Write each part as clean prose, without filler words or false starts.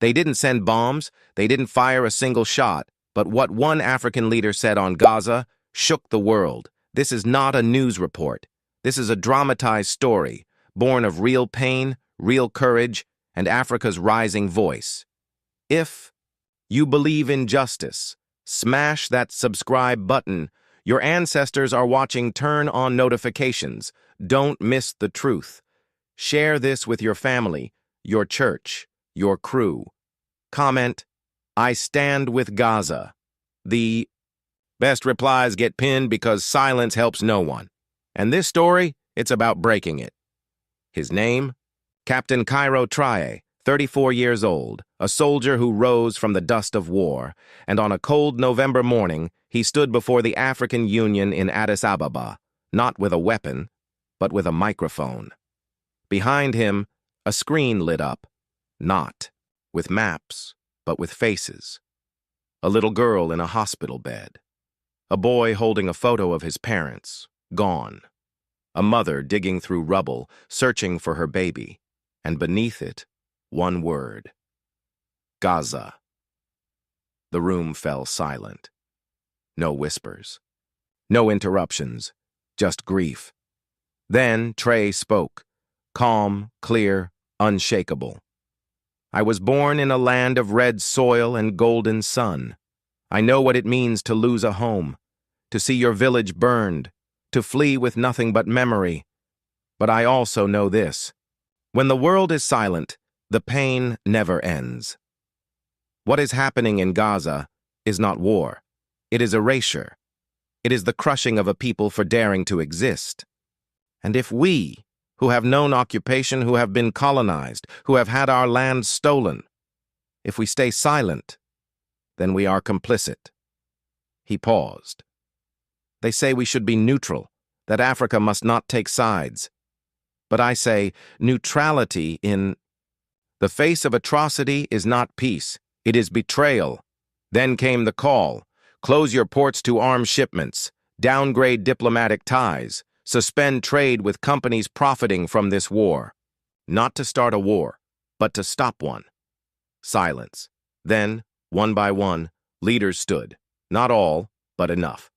They didn't send bombs, they didn't fire a single shot, but what one African leader said on Gaza shook the world. This is not a news report. This is a dramatized story, born of real pain, real courage, and Africa's rising voice. If you believe in justice, smash that subscribe button. Your ancestors are watching. Turn on notifications. Don't miss the truth. Share this with your family, your church, your crew. Comment, I stand with Gaza. The best replies get pinned because silence helps no one. And this story, it's about breaking it. His name? Captain Ibrahim Traoré, 34 years old, a soldier who rose from the dust of war, and on a cold November morning, he stood before the African Union in Addis Ababa, not with a weapon, but with a microphone. Behind him, a screen lit up, not with maps, but with faces. A little girl in a hospital bed. A boy holding a photo of his parents, gone. A mother digging through rubble, searching for her baby, and beneath it, one word. Gaza. The room fell silent. No whispers. No interruptions. Just grief. Then Traoré spoke, calm, clear, unshakable. I was born in a land of red soil and golden sun. I know what it means to lose a home, to see your village burned, to flee with nothing but memory. But I also know this. When the world is silent, the pain never ends. What is happening in Gaza is not war. It is erasure. It is the crushing of a people for daring to exist. And if we, who have known occupation, who have been colonized, who have had our land stolen, if we stay silent, then we are complicit. He paused. They say we should be neutral, that Africa must not take sides. But I say, neutrality in the face of atrocity is not peace, it is betrayal. Then came the call. Close your ports to arms shipments, downgrade diplomatic ties, suspend trade with companies profiting from this war. Not to start a war, but to stop one. Silence. Then, one by one, leaders stood. Not all, but enough.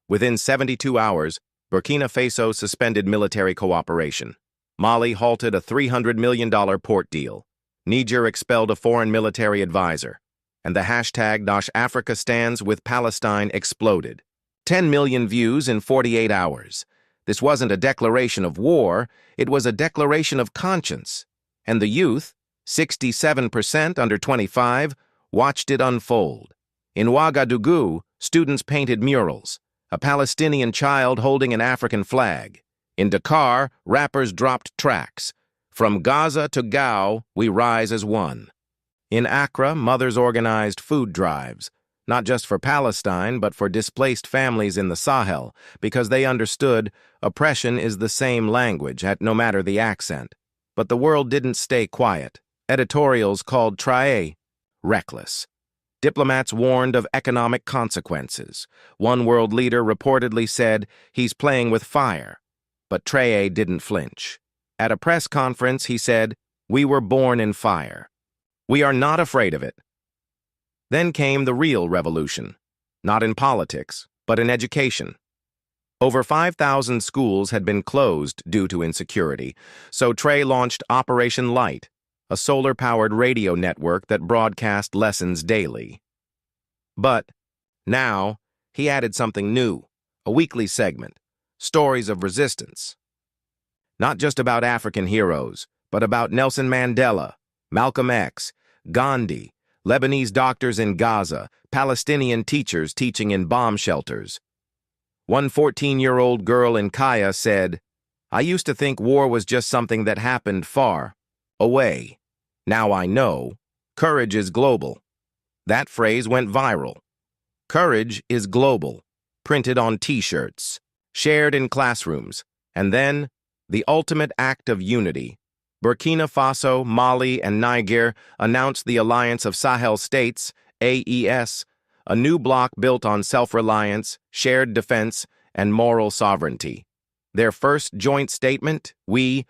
Within 72 hours, Burkina Faso suspended military cooperation. Mali halted a $300 million port deal. Niger expelled a foreign military advisor. And the hashtag #Africa Stands with Palestine exploded. 10 million views in 48 hours. This wasn't a declaration of war, it was a declaration of conscience. And the youth, 67% under 25, watched it unfold. In Ouagadougou, students painted murals, a Palestinian child holding an African flag. In Dakar, rappers dropped tracks. From Gaza to Gao, we rise as one. In Accra, mothers organized food drives, not just for Palestine, but for displaced families in the Sahel, because they understood oppression is the same language, no matter the accent. But the world didn't stay quiet. Editorials called Traoré reckless. Diplomats warned of economic consequences. One world leader reportedly said he's playing with fire. But Traoré didn't flinch. At a press conference, he said, "We were born in fire. We are not afraid of it." Then came the real revolution, not in politics, but in education. Over 5,000 schools had been closed due to insecurity, so Traoré launched Operation Light, a solar-powered radio network that broadcast lessons daily. But now, he added something new, a weekly segment, Stories of Resistance. Not just about African heroes, but about Nelson Mandela, Malcolm X, Gandhi, Lebanese doctors in Gaza, Palestinian teachers teaching in bomb shelters. One 14-year-old girl in Kaya said, "I used to think war was just something that happened far away. Now I know, courage is global." That phrase went viral. Courage is global, printed on T-shirts, shared in classrooms, and then, the ultimate act of unity. Burkina Faso, Mali, and Niger announced the Alliance of Sahel States, AES, a new bloc built on self-reliance, shared defense, and moral sovereignty. Their first joint statement, "We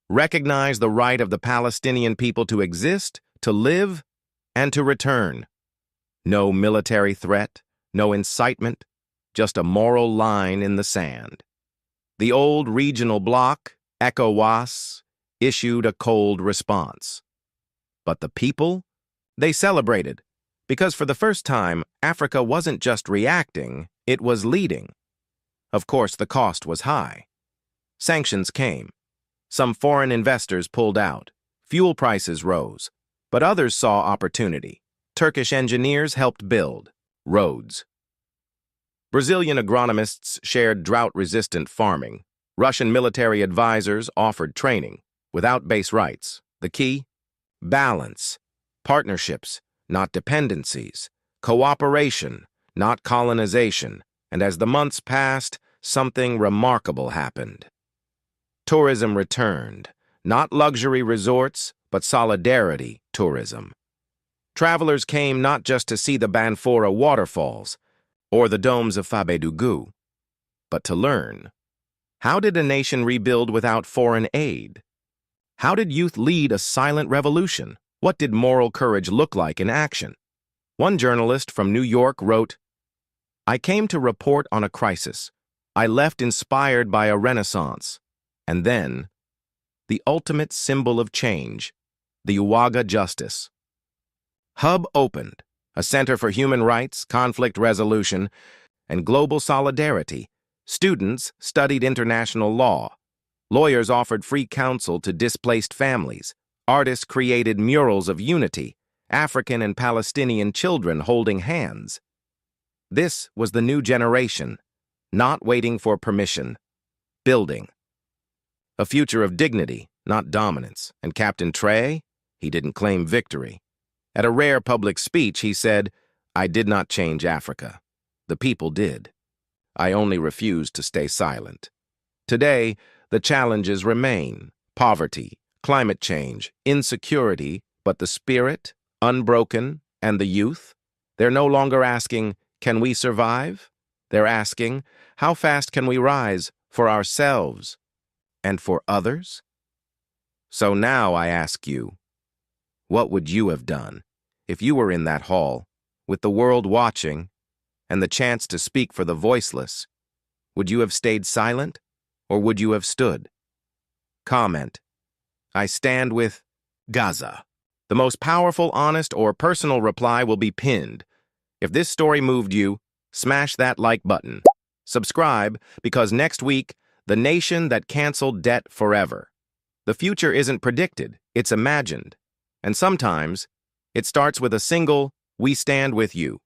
recognize the right of the Palestinian people to exist, to live, and to return. No military threat, no incitement, just a moral line in the sand. The old regional bloc, ECOWAS, issued a cold response. But the people? They celebrated, because for the first time, Africa wasn't just reacting, it was leading. Of course, the cost was high. Sanctions came. Some foreign investors pulled out. Fuel prices rose. But others saw opportunity. Turkish engineers helped build roads. Brazilian agronomists shared drought-resistant farming. Russian military advisors offered training without base rights. The key? Balance. Partnerships, not dependencies. Cooperation, not colonization. And as the months passed, something remarkable happened. Tourism returned. Not luxury resorts, but solidarity tourism. Travelers came not just to see the Banfora waterfalls or the domes of Fabedugu, but to learn. How did a nation rebuild without foreign aid? How did youth lead a silent revolution? What did moral courage look like in action? One journalist from New York wrote, "I came to report on a crisis. I left inspired by a renaissance. And then, the ultimate symbol of change, the Uwaga Justice. Hub opened, a center for human rights, conflict resolution, and global solidarity. Students studied international law. Lawyers offered free counsel to displaced families. Artists created murals of unity, African and Palestinian children holding hands. This was the new generation, not waiting for permission, building. A future of dignity, not dominance. And Captain Traoré, he didn't claim victory. At a rare public speech, he said, "I did not change Africa. The people did. I only refused to stay silent." Today, the challenges remain: poverty, climate change, insecurity, but the spirit, unbroken, and the youth? They're no longer asking, "Can we survive?" They're asking, "How fast can we rise for ourselves and for others?" So now I ask you, what would you have done if you were in that hall, with the world watching, and the chance to speak for the voiceless? Would you have stayed silent, or would you have stood? Comment. I stand with Gaza. The most powerful, honest, or personal reply will be pinned. If this story moved you, smash that like button. Subscribe, because next week, the nation that canceled debt forever. The future isn't predicted, it's imagined. And sometimes, it starts with a single, "We stand with you."